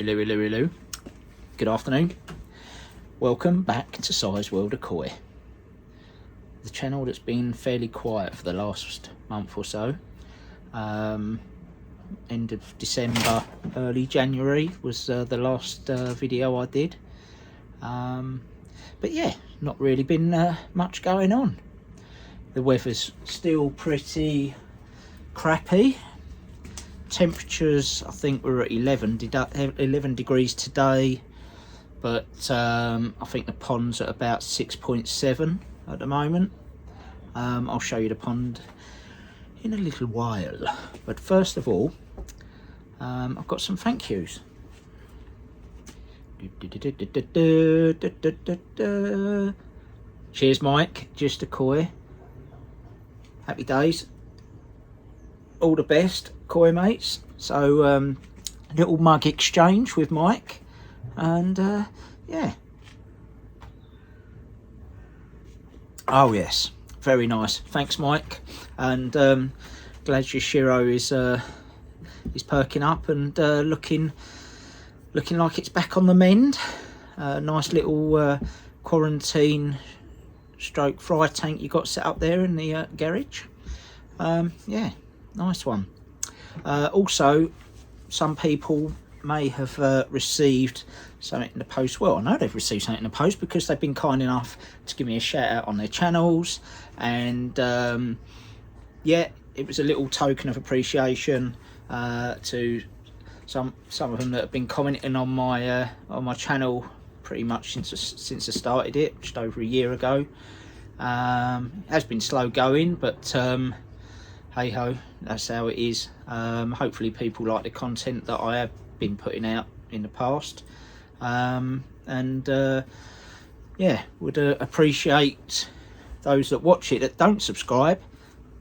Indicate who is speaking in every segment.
Speaker 1: Hello. Good afternoon. Welcome back to Si's World of Koi, the channel that's been fairly quiet for the last month or so. End of December, early January was the last video I did. But yeah, not really been much going on. The weather's still pretty crappy. Temperatures, I think we're at 11 degrees today, but I think the pond's at about 6.7 at the moment. I'll show you the pond in a little while, but first of all, I've got some thank yous. Cheers Mike, just a koi. Happy days. All the best, koi mates. So a little mug exchange with Mike, and yeah. Oh yes, very nice. Thanks Mike, and glad your Shiro is perking up and looking like it's back on the mend. Nice little quarantine stroke fry tank you got set up there in the garage. Yeah, nice one. Also, some people may have received something in the post. Well, I know they've received something in the post because they've been kind enough to give me a shout out on their channels, and yeah, it was a little token of appreciation to some of them that have been commenting on my channel pretty much since I started it just over a year ago. It has been slow going, but hey ho, that's how it is. Hopefully people like the content that I have been putting out in the past, and yeah, would appreciate those that watch it that don't subscribe.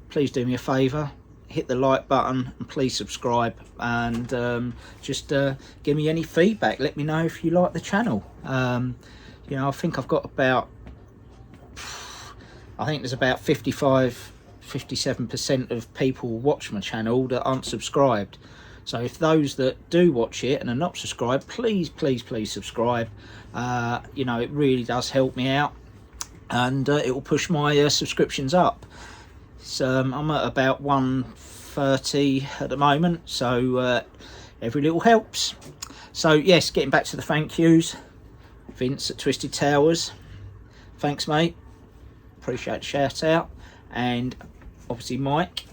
Speaker 1: Please do me a favour, hit the like button and please subscribe, and just give me any feedback. Let me know if you like the channel. You know, I think I've got about, I think there's about 57% of people watch my channel that aren't subscribed. So if those that do watch it and are not subscribed, please subscribe. You know, it really does help me out, and it will push my subscriptions up. So I'm at about 130 at the moment, so every little helps. So yes, getting back to the thank yous. Vince at Twisted Towers, thanks mate, appreciate the shout out. And obviously Mike,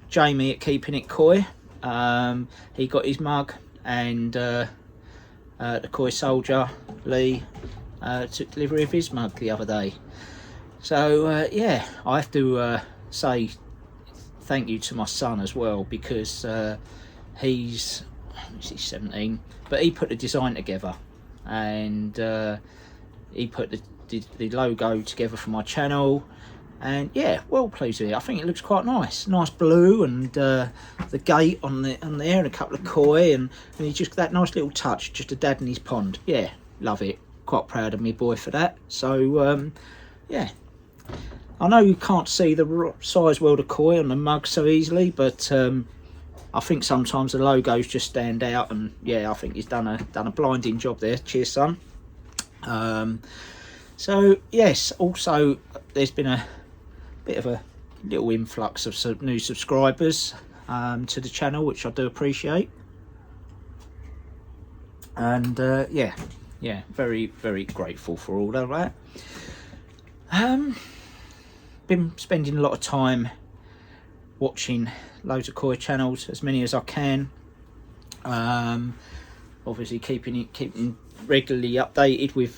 Speaker 1: Jamie at Keeping It Koi, he got his mug, and the Koi Soldier Lee took delivery of his mug the other day. So yeah, I have to say thank you to my son as well, because he's 17, but he put the design together, and he put the logo together for my channel, and yeah, well pleased with it. I think it looks quite nice blue, and the gate on there, and a couple of koi, and he just, that nice little touch, just a dad in his pond. Yeah, love it. Quite proud of me boy for that. So yeah, I know you can't see the Si's World of Koi on the mug so easily, but I think sometimes the logos just stand out, and yeah, I think he's done a blinding job there. Cheers son. So yes, also there's been a bit of a little influx of some new subscribers to the channel, which I do appreciate, and yeah, very grateful for all of that. Been spending a lot of time watching loads of koi channels, as many as I can. Obviously keeping regularly updated with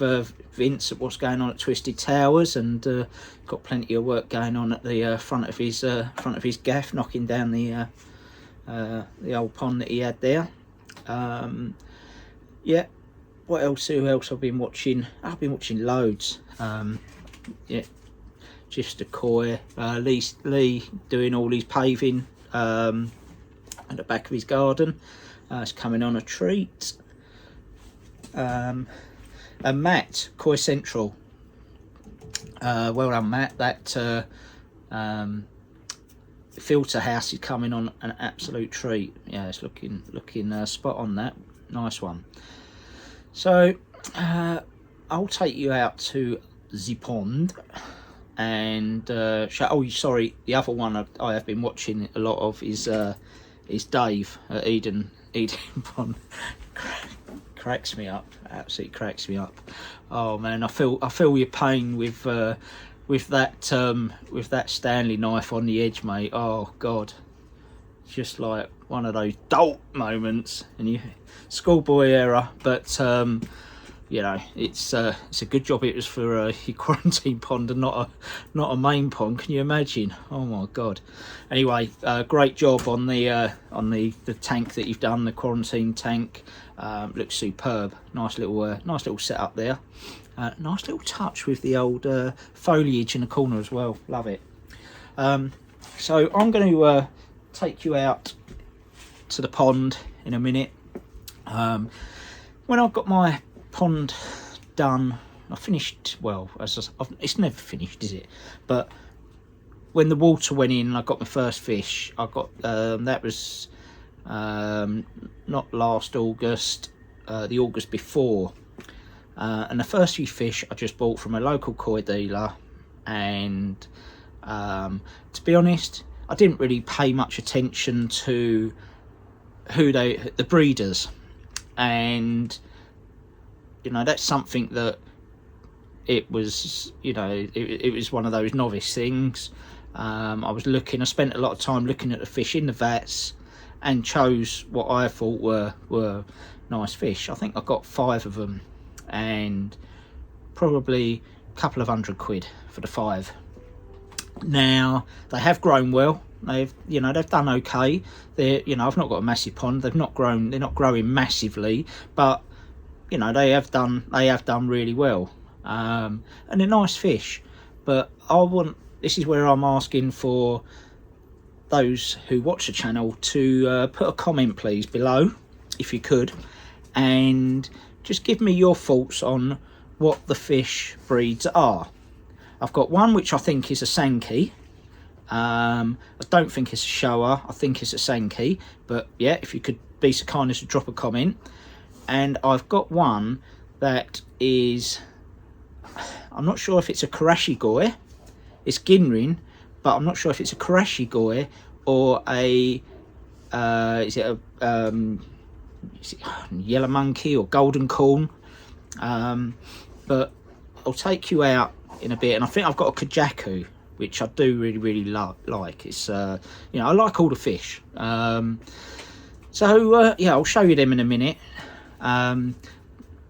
Speaker 1: Vince at what's going on at Twisted Towers, and got plenty of work going on at the front of his gaff, knocking down the old pond that he had there. Yeah, what else? Who else I've been watching? I've been watching loads. Yeah, just a koi. Lee doing all his paving at the back of his garden. It's coming on a treat. And Matt, Koi Central. Well done Matt. That filter house is coming on an absolute treat. Yeah, it's looking spot on that. nice one. So I'll take you out to the pond and oh sorry, the other one I have been watching a lot of is Dave at Eden Pond. Cracks me up, absolutely cracks me up. Oh man, I feel your pain with that Stanley knife on the edge, mate. Oh god, just like one of those dolt moments, and you schoolboy error, but you know, it's a good job it was for your quarantine pond and not a main pond. Can you imagine? Oh my god. Anyway, great job on the tank that you've done, the quarantine tank. Looks superb. Nice little setup there. Nice little touch with the old foliage in the corner as well. Love it. So I'm going to take you out to the pond in a minute. When I've got my pond done, I finished, well, it's never finished, is it? But when the water went in and I got my first fish, I got that was not last August, the August before, and the first few fish I just bought from a local koi dealer, and to be honest, I didn't really pay much attention to the breeders, and you know, that's something that it was, you know, it was one of those novice things. I spent a lot of time looking at the fish in the vats and chose what I thought were nice fish. I think I got 5 of them and probably a couple of £100 for the 5. Now they have grown well. They've done okay. I've not got a massive pond. They're not growing massively, but you know, they have done really well, and they're nice fish. But this is where I'm asking for those who watch the channel to put a comment please below, if you could, and just give me your thoughts on what the fish breeds are. I've got one which I think is a Sankey. I don't think it's a shower. I think it's a Sankey, but yeah, if you could be so kind as to drop a comment. And I've got one that is, I'm not sure if it's a Karashi Goi. It's Ginrin, but I'm not sure if it's a Karashi Goi or is it yellow monkey or golden corn. But I'll take you out in a bit, and I think I've got a Kajaku, which I do really like. It's I like all the fish. So yeah, I'll show you them in a minute.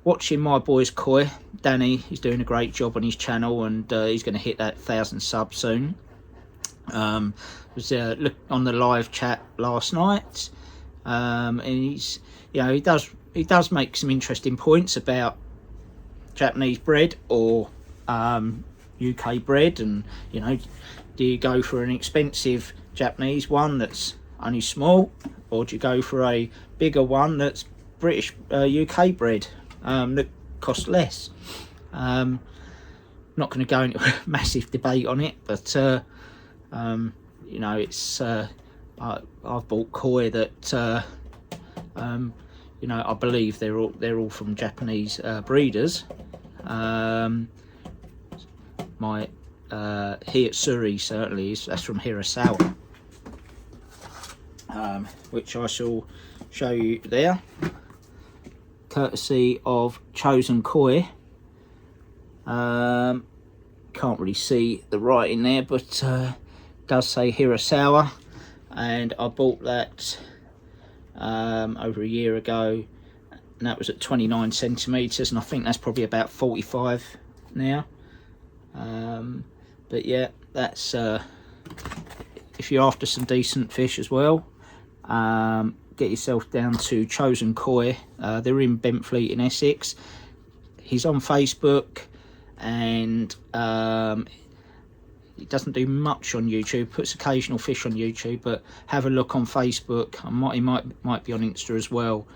Speaker 1: Watching my boy's koi, Danny, he's doing a great job on his channel, and he's going to hit that 1,000 subs soon. Was look on the live chat last night, and he's, he does make some interesting points about Japanese bread or UK bread, and do you go for an expensive Japanese one that's only small, or do you go for a bigger one that's British UK bread that costs less? Not going to go into a massive debate on it, but it's I've bought koi that I believe they're all from Japanese breeders. My Hiyatsuri certainly is. That's from Hirasawa, which I shall show you there, courtesy of Chosen Koi. Can't really see the writing there, but does say Hirasawa, and I bought that over a year ago, and that was at 29 centimeters, and I think that's probably about 45 now. But yeah, that's if you're after some decent fish as well, get yourself down to Chosen Koi. They're in Benfleet in Essex. He's on Facebook, and he doesn't do much on YouTube, puts occasional fish on YouTube, but have a look on Facebook. He might be on Insta as well.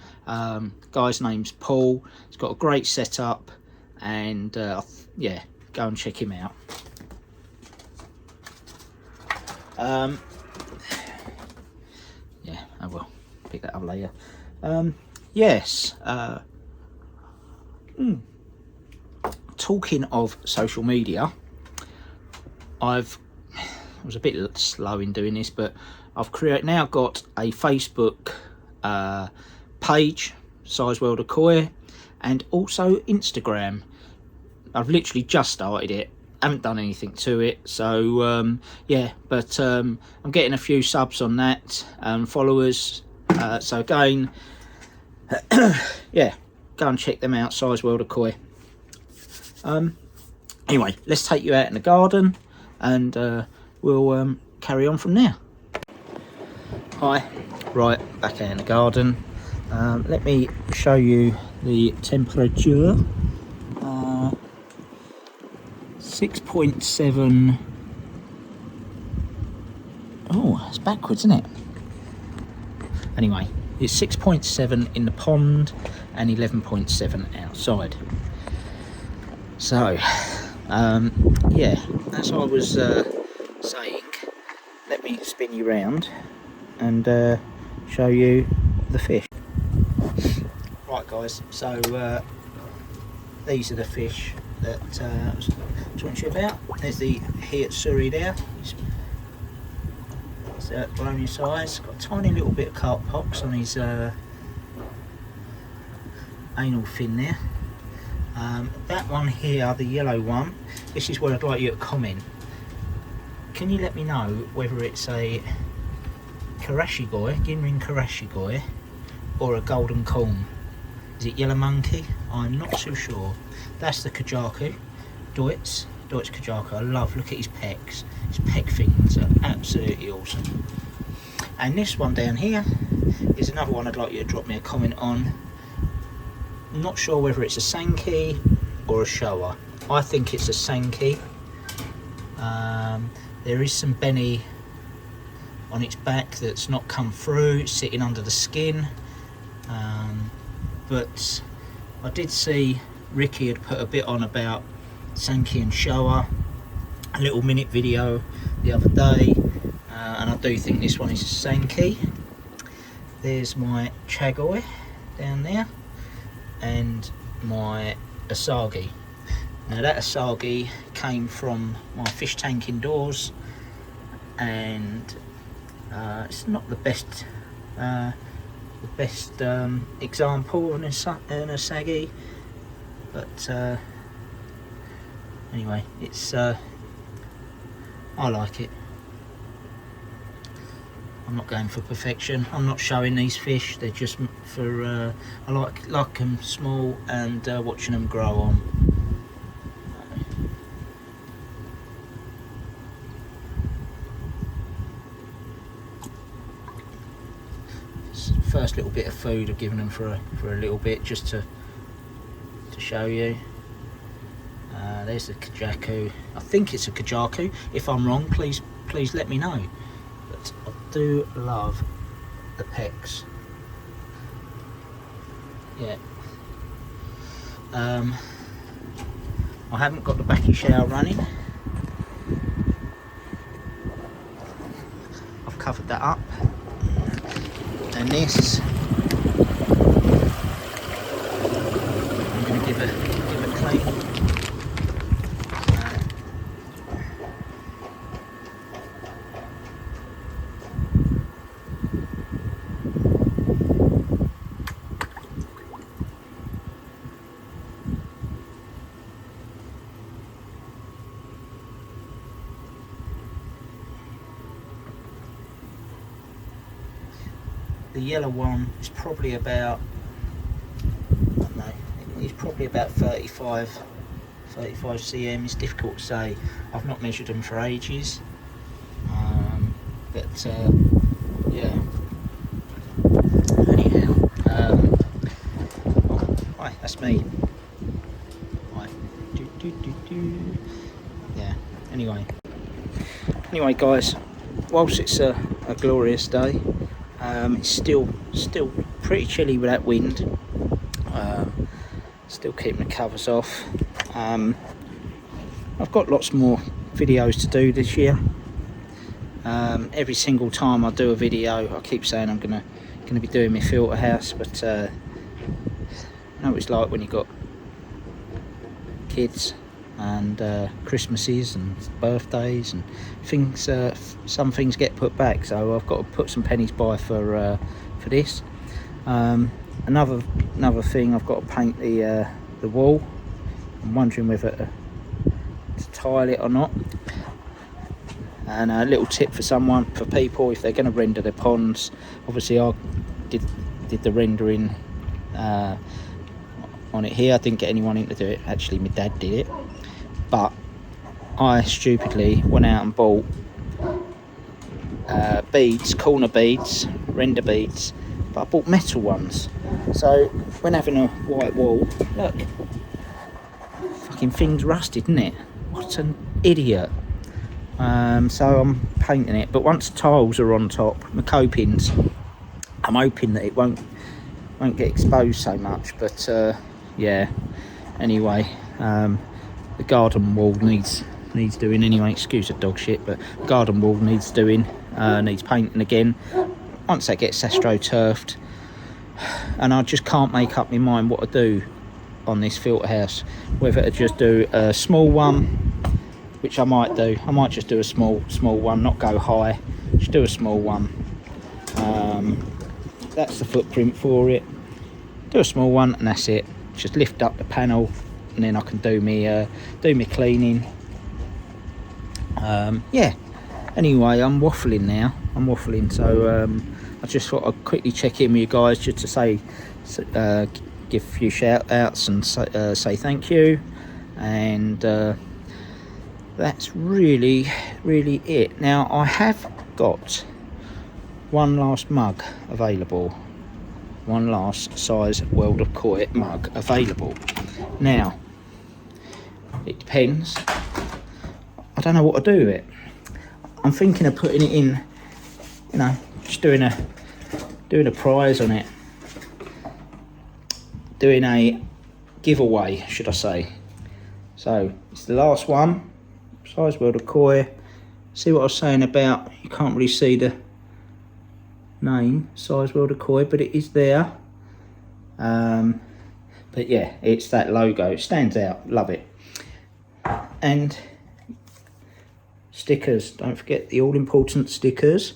Speaker 1: Guy's name's Paul. He's got a great setup, and yeah, go and check him out. Yeah, I will pick that up later. yes, talking of social media, I was a bit slow in doing this, but I've now got a Facebook page, Size World of Koi, and also Instagram. I've literally just started it, haven't done anything to it, so yeah, but I'm getting a few subs on that, followers, so again, yeah, go and check them out, Size World of Koi. Anyway, let's take you out in the garden, and we'll carry on from there. Hi, right, back out in the garden. Let me show you the temperature. 6.7. Oh, it's backwards, isn't it? Anyway, it's 6.7 in the pond and 11.7 outside. So, yeah, as I was saying, let me spin you round and show you the fish. Right, guys, so these are the fish that I was talking to you about. There's the Hiatsuri there. It's grown in size. Got a tiny little bit of carp pox on his anal fin there. That one here, the yellow one, this is where I'd like you to comment. Can you let me know whether it's a Karashigoi, Ginrin Karashigoi, or a golden corn? Is it yellow monkey? I'm not too sure. That's the Kajaku, Deutz Kajaku. I love, look at his pecs. His pec fins are absolutely awesome. And this one down here is another one I'd like you to drop me a comment on. I'm not sure whether it's a Sankey or a Showa. I think it's a Sankey. There is some Benny on its back that's not come through, it's sitting under the skin. But I did see Ricky had put a bit on about Sankey and Showa, a little minute video the other day, and I do think this one is a Sankey. There's my Chagoi down there, and my Asagi. Now that Asagi came from my fish tank indoors, and it's not the best example of an Asagi, but anyway, it's I like it. I'm not going for perfection. I'm not showing these fish. They're just for I like them small and watching them grow on. First little bit of food I've given them for a little bit, just to show you. There's the Kajaku. I think it's a Kajaku. If I'm wrong, please let me know. But I do love the pecs. Yeah. I haven't got the Bakki shower running. I've covered that up. And this, I'm going to give it clean. The yellow one is probably about, I don't know, he's probably about 35 cm. It's difficult to say. I've not measured them for ages, but yeah. Anyhow, hi, that's me. Hi. Yeah. Anyway, guys. Whilst it's a glorious day. It's still pretty chilly with that wind. Still keeping the covers off. I've got lots more videos to do this year. Every single time I do a video, I keep saying I'm gonna be doing my filter house, but know what it's like when you've got kids and Christmases and birthdays and things. Some things get put back, so I've got to put some pennies by for this. Another thing, I've got to paint the wall. I'm wondering whether to tile it or not. And a little tip for people, if they're going to render their ponds, obviously I did the rendering on it here. I didn't get anyone in to do it, actually my dad did it, but I stupidly went out and bought beads, corner beads, render beads, but I bought metal ones. So when having a white wall, look, fucking thing's rusted, isn't it? What an idiot. So I'm painting it, but once the tiles are on top, my copings, I'm hoping that it won't get exposed so much. But yeah, anyway, the garden wall needs doing anyway. Excuse the dog shit, but garden wall needs doing, needs painting again. Once that gets astroturfed, and I just can't make up my mind what to do on this filter house, whether to just do a small one, which I might do. I might just do a small one, not go high, just do a small one. That's the footprint for it. Do a small one and that's it. Just lift up the panel and then I can do me cleaning. Yeah, anyway, I'm waffling now. So I just thought I'd quickly check in with you guys just to say, give a few shout outs and say thank you. And that's really it. Now I have got one last mug available, one last size World of Koi mug available. Now it depends, I don't know what to do with it. I'm thinking of putting it in, you know, just doing a prize on it, doing a giveaway, should I say. So it's the last one, size World of Koi. See what I was saying about, you can't really see the name, size World of Koi, but it is there. But yeah, it's that logo, it stands out, love it. And stickers, don't forget the all important stickers,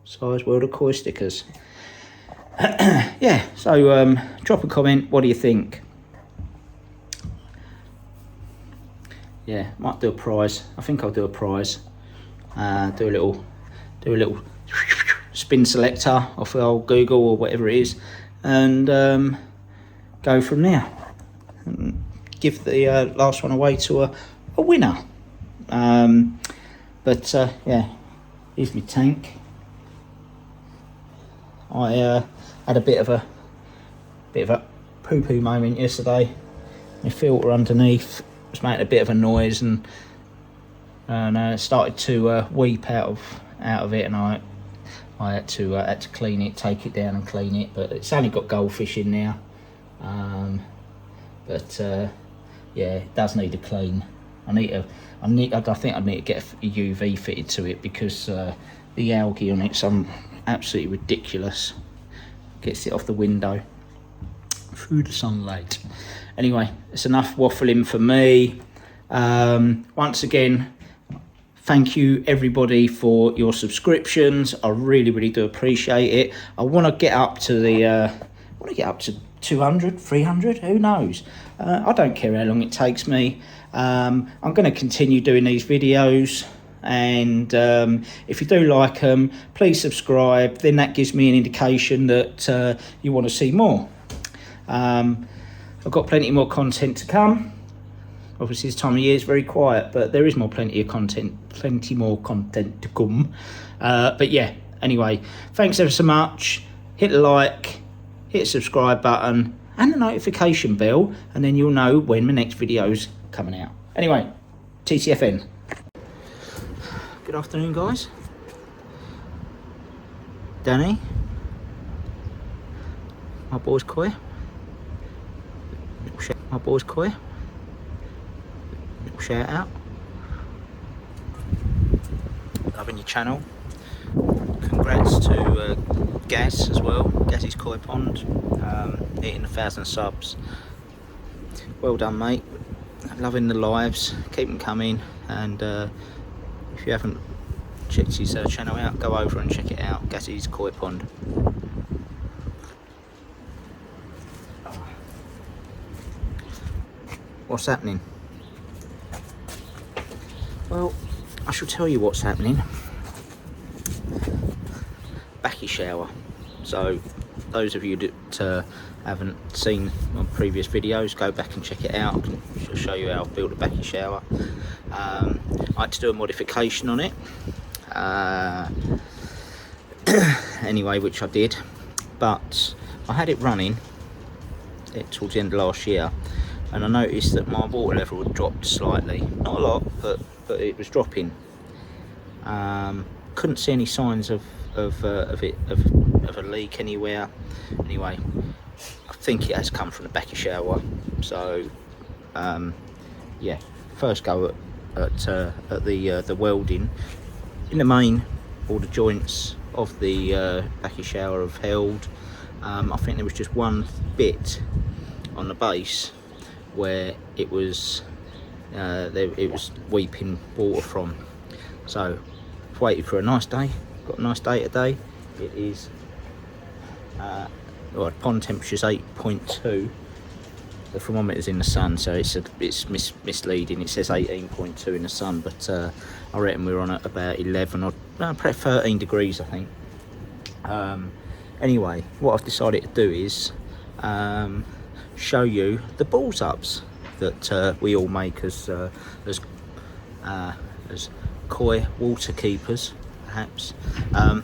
Speaker 1: size World of Koi stickers. Yeah, so drop a comment, what do you think? Yeah, might do a prize. I think I'll do a prize. Do a little spin selector off the old Google or whatever it is, and go from there. And give the last one away to a winner. But yeah, here's my tank. I had a bit of a poo-poo moment yesterday. My filter underneath was making a bit of a noise, and started to weep out of it, and I had to clean it, take it down and clean it. But it's only got goldfish in now. But yeah, it does need a clean. I think I need to get a UV fitted to it, because the algae on it's absolutely ridiculous. Gets it off the window through the sunlight. Anyway, it's enough waffling for me. Once again, thank you everybody for your subscriptions. I really do appreciate it. I want to get up to 200, 300, who knows? I don't care how long it takes me. I'm going to continue doing these videos, and if you do like them, please subscribe. Then that gives me an indication that you want to see more. I've got plenty more content to come. Obviously this time of year is very quiet, but there is plenty more content to come. But yeah, anyway, thanks ever so much. Hit the like, hit the subscribe button and the notification bell, and then you'll know when my next video's coming out. Anyway, TTFN. Good afternoon, guys. Danny, my boy's Koi. My boy's Koi. Shout out. Loving your channel. Congrats to Gaz as well, Gaz's Koipond, hitting 1,000 subs. Well done, mate. Loving the lives, keep them coming, and if you haven't checked his channel out, go over and check it out, Gaz's Koipond. What's happening? Well, I shall tell you what's happening. Bakki shower. So those of you that haven't seen my previous videos, go back and check it out. I'll show you how I built a Bakki shower. I had to do a modification on it anyway, which I did, but I had it running towards the end of last year, and I noticed that my water level had dropped slightly, not a lot, but it was dropping. Couldn't see any signs of a leak anywhere. Anyway, I think it has come from the Bakki shower. So yeah, first go at the welding. In the main, all the joints of the Bakki shower have held. I think there was just one bit on the base where it was weeping water from. So I've waited for a nice day. Got a nice day today. It is well, pond temperature is 8.2. The thermometer's in the sun, so it's misleading. It says 18.2 in the sun, but I reckon we're on at about 11 or probably 13 degrees, I think. Anyway, what I've decided to do is show you the balls ups that we all make as koi water keepers, perhaps.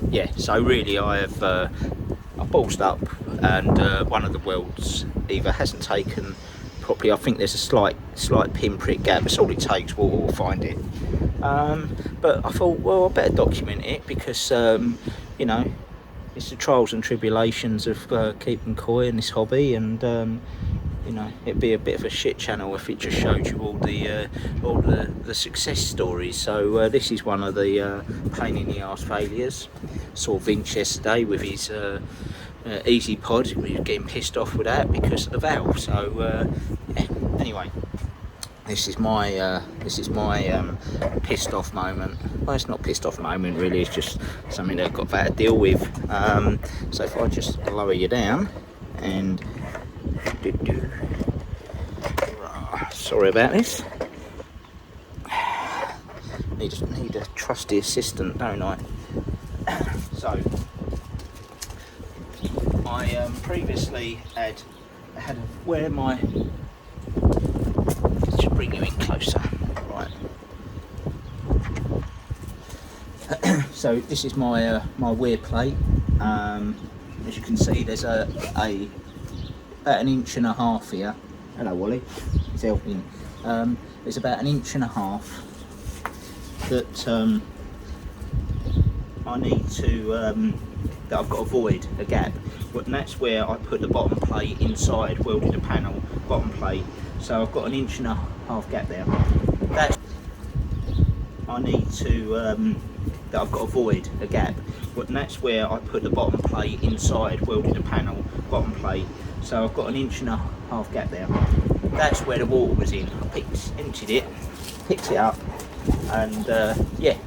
Speaker 1: Yeah, so really I've ballsed up, and one of the welds either hasn't taken properly. I think there's a slight pin prick gap. That's all it takes. We'll find it. But I thought, well, I better document it, because you know, it's the trials and tribulations of keeping koi in this hobby, and you know, it'd be a bit of a shit channel if it just showed you all the success stories. So this is one of the pain in the arse failures. Saw Vince yesterday with his easy pod. He was getting pissed off with that because of the valve. So yeah. Anyway, this is my pissed off moment. Well, it's not pissed off moment really. It's just something that I've got to deal with. So if I just lower you down and sorry about this. Need a trusty assistant, don't I? So I previously had where my, let's just bring you in closer, right? So this is my my weir plate. As you can see, there's about 1.5 inches here. Hello, Wally. He's helping. There's about 1.5 inches that I need to that I've got to avoid a gap. And that's where I put the bottom plate inside, welded a panel, bottom plate. So I've got 1.5 inches gap there. That's I need to that I've got to avoid a gap. And that's where I put the bottom plate inside, welded a panel, bottom plate. So I've got 1.5 inches gap there. That's where the water was in. I emptied it, picked it up, and yeah,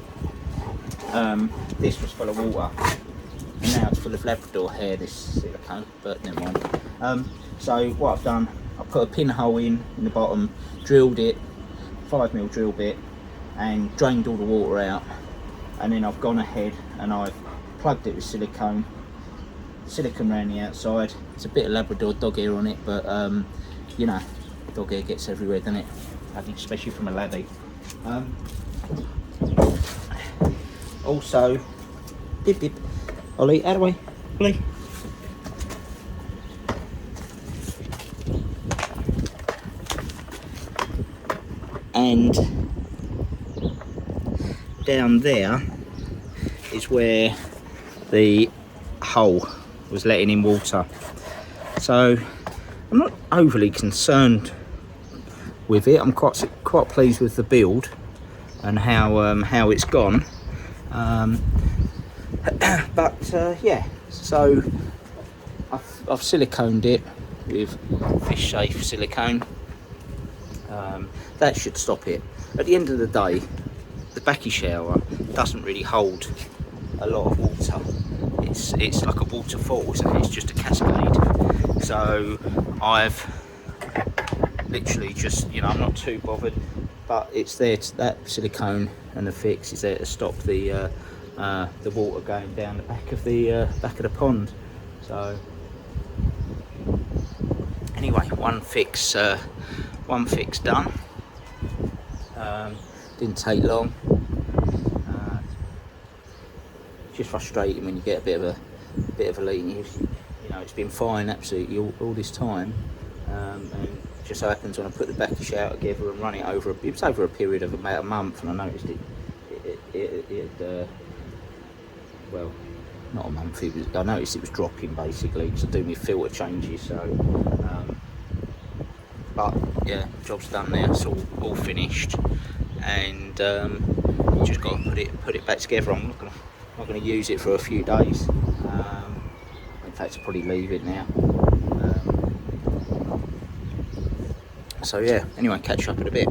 Speaker 1: this was full of water. And now it's full of Labrador hair, this silicone, but never mind. So what I've done, I put a pinhole in the bottom, drilled it, 5mm drill bit, and drained all the water out. And then I've gone ahead and I've plugged it with silicone around the outside. It's a bit of Labrador dog hair on it, but you know, dog hair gets everywhere, doesn't it? I think especially from a laddie. Also, dip dip, Ollie, out of the way, Ollie. And down there is where the hole was letting in water. So I'm not overly concerned with it. I'm quite pleased with the build and how it's gone. But yeah, So I've siliconed it with fish safe silicone. That should stop it. At the end of the day, the Bakki shower doesn't really hold a lot of water. It's like a waterfall, isn't it? It's just a cascade. So I've literally just, you know, I'm not too bothered, but it's there to, that silicone and the fix is there to stop the water going down the back of the pond. So anyway, one fix done. Didn't take long. It's just frustrating when you get a bit of a leak. You know, it's been fine absolutely all this time, and it just so happens when I put the Bakki shower together and run it over, it was over a period of about a month, and I noticed it well, not a month. I noticed it was dropping basically because I do my filter changes. So, but yeah, job's done now. It's all finished, and just got to put it back together. I'm not gonna use it for a few days. In fact, I'll probably leave it now. So yeah. Anyway, catch up in a bit.